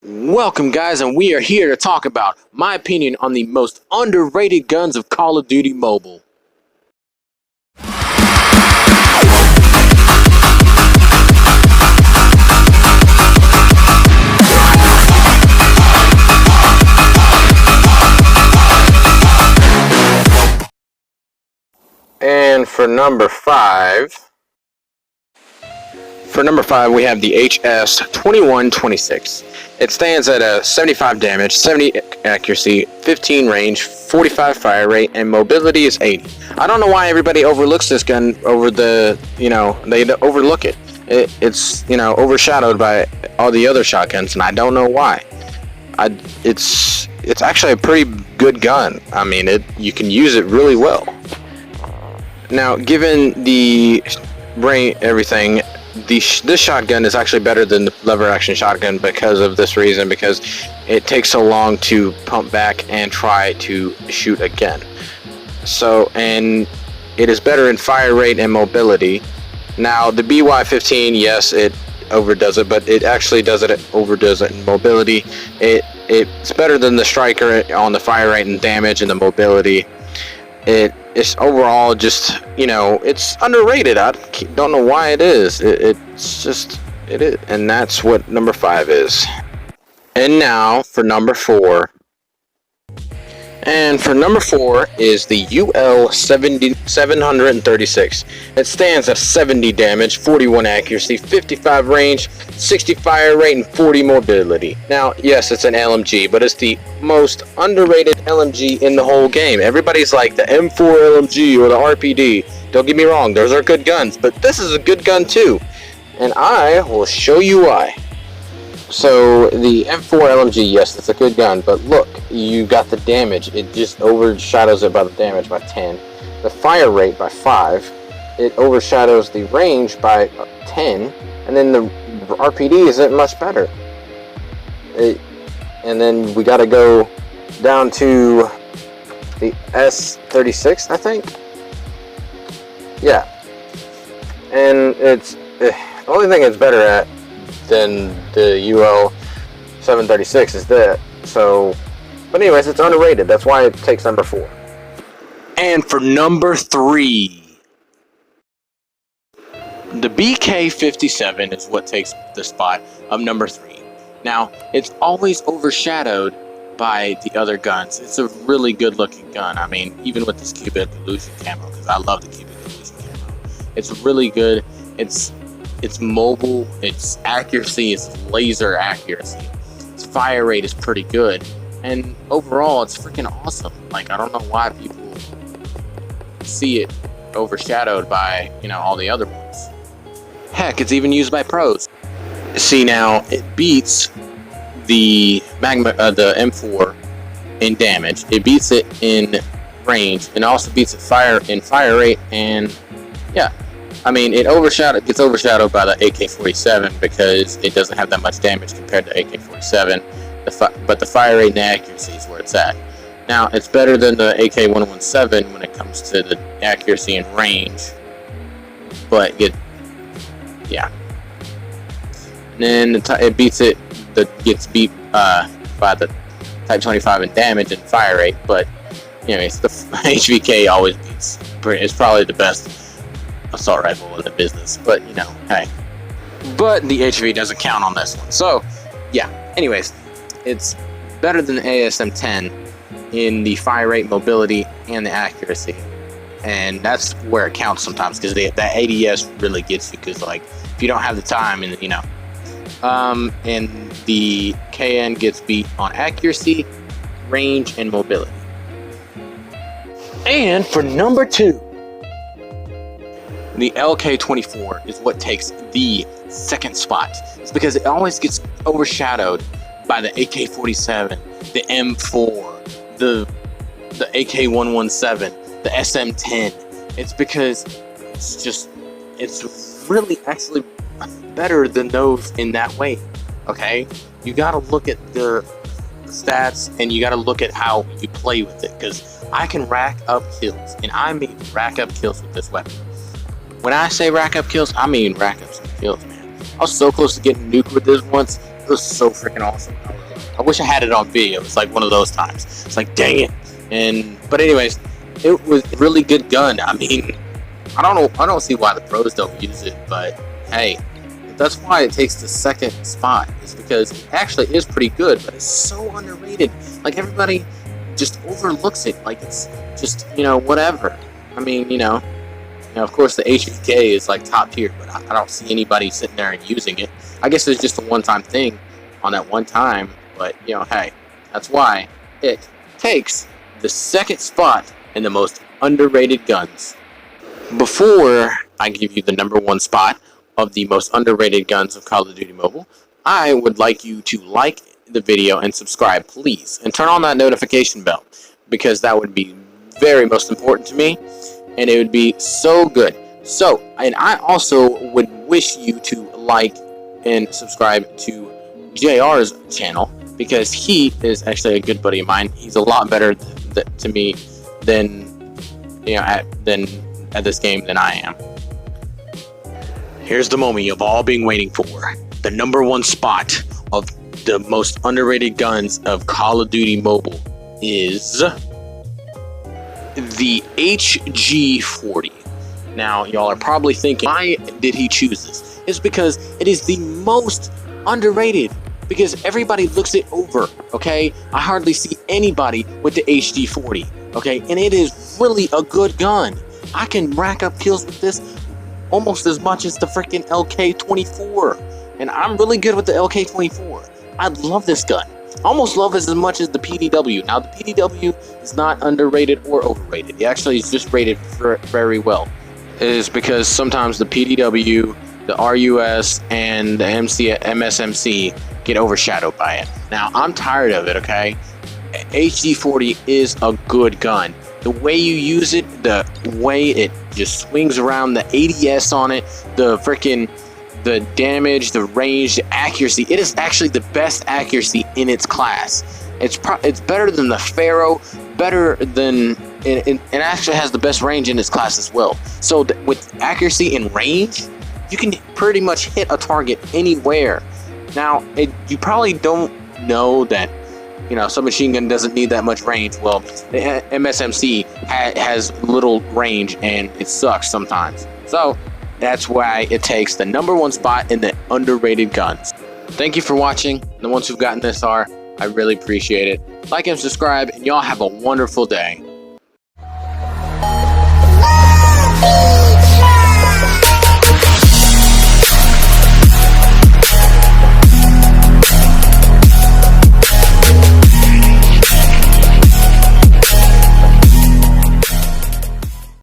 Welcome, guys, and we are here to talk about my opinion on the most underrated guns of Call of Duty Mobile. And for number 5, we have the HS-2126. It stands at a 75 damage, 70 accuracy, 15 range, 45 fire rate, and mobility is 80. I don't know why everybody overlooks this gun over they overlook it. It's overshadowed by all the other shotguns, and I don't know why. It's actually a pretty good gun. I mean, you can use it really well. Now, given the everything, this shotgun is actually better than the lever action shotgun because of this reason, because it takes so long to pump back and try to shoot again. And it is better in fire rate and mobility. Now, the BY-15, yes, it overdoes it, but it actually overdoes it in mobility. It's better than the Striker on the fire rate and damage and the mobility. It's overall just, it's underrated. I don't know why it is. It is. And that's what number 5 is. And now for number 4. And for number 4 is the UL-736. It stands at 70 damage, 41 accuracy, 55 range, 60 fire rate, and 40 mobility. Now, yes, it's an LMG, but it's the most underrated LMG in the whole game. Everybody's like the M4 LMG or the RPD. Don't get me wrong, those are good guns, but this is a good gun too. And I will show you why. So the M4 LMG, yes, it's a good gun, but look, you got the damage. It just overshadows it by the damage by 10. The fire rate by 5. It overshadows the range by 10. And then the RPD isn't much better. And then we got to go down to the S36, I think. Yeah. And it's the only thing it's better at than the UL-736 is that. But anyways, it's underrated. That's why it takes number 4. And for number 3, the BK-57 is what takes the spot of number 3. Now, it's always overshadowed by the other guns. It's a really good looking gun. I mean, even with this cubic illusion camo, because I love the cubic illusion camo. It's really good. It's mobile, its accuracy is laser accuracy, its fire rate is pretty good, and overall it's freaking awesome. Like, I don't know why people see it overshadowed by, all the other ones. Heck, it's even used by pros. See, now it beats the the M4 in damage, it beats it in range, and also beats it in fire rate, and yeah. I mean, it gets overshadowed by the AK-47 because it doesn't have that much damage compared to AK-47. But the fire rate and the accuracy is where it's at. Now, it's better than the AK-117 when it comes to the accuracy and range. But yeah. And then it gets beat by the Type 25 in damage and fire rate. But anyways, the HVK always beats. It's probably the best assault rifle in the business, but hey. But the HV doesn't count on this one. So, yeah. Anyways, it's better than the ASM-10 in the fire rate, mobility, and the accuracy. And that's where it counts sometimes, because that ADS really gets you, because if you don't have the time, and and the KN gets beat on accuracy, range, and mobility. And for number 2, the LK-24 is what takes the second spot. It's because it always gets overshadowed by the AK-47, the M4, the AK-117, the SM-10. It's because it's really actually better than those in that way, okay? You gotta look at their stats, and you gotta look at how you play with it, because I can rack up kills, and I mean rack up kills with this weapon. When I say rack up kills, I mean rack up some kills, man. I was so close to getting nuked with this once, It was so freaking awesome. I wish I had it on video. It's like one of those times. It's like, dang it. But anyways, it was a really good gun. I mean, I don't see why the pros don't use it, but hey, that's why it takes the second spot. Is because it actually is pretty good, but it's so underrated. Like, everybody just overlooks it. Like, it's just, whatever. I mean, of course the HVK is like top tier, but I don't see anybody sitting there and using it. I guess it's just a one-time thing on that one time, but hey, that's why it takes the second spot in the most underrated guns. Before I give you the number one spot of the most underrated guns of Call of Duty Mobile, I would like you to like the video and subscribe, please, and turn on that notification bell, because that would be very most important to me, and it would be so good. So, and I also would wish you to like and subscribe to JR's channel, because he is actually a good buddy of mine. He's a lot better to me than at this game than I am. Here's the moment you've all been waiting for. The number one spot of the most underrated guns of Call of Duty Mobile is the HG40. Now, y'all are probably thinking, why did he choose this? It's because it is the most underrated, because everybody looks it over, okay? I hardly see anybody with the HG40, okay? And it is really a good gun. I can rack up kills with this almost as much as the freaking LK24. And I'm really good with the LK24. I love this gun. I almost love it as much as the PDW. Now, the PDW is not underrated or overrated. It actually is just rated very well. It is because sometimes the PDW, the RUS, and the MSMC get overshadowed by it. Now, I'm tired of it, okay? HG40 is a good gun. The way you use it, the way it just swings around, the ADS on it, the damage, the range, the accuracy. It is actually the best accuracy in its class. It's better than the Pharaoh, better than it actually has the best range in its class as well. So with accuracy and range, you can pretty much hit a target anywhere. Now, you probably don't know that, submachine gun doesn't need that much range. Well, the MSMC has little range, and it sucks sometimes. So that's why it takes the number one spot in the underrated guns. Thank you for watching. The ones who've gotten this far, I really appreciate it. Like and subscribe, and y'all have a wonderful day.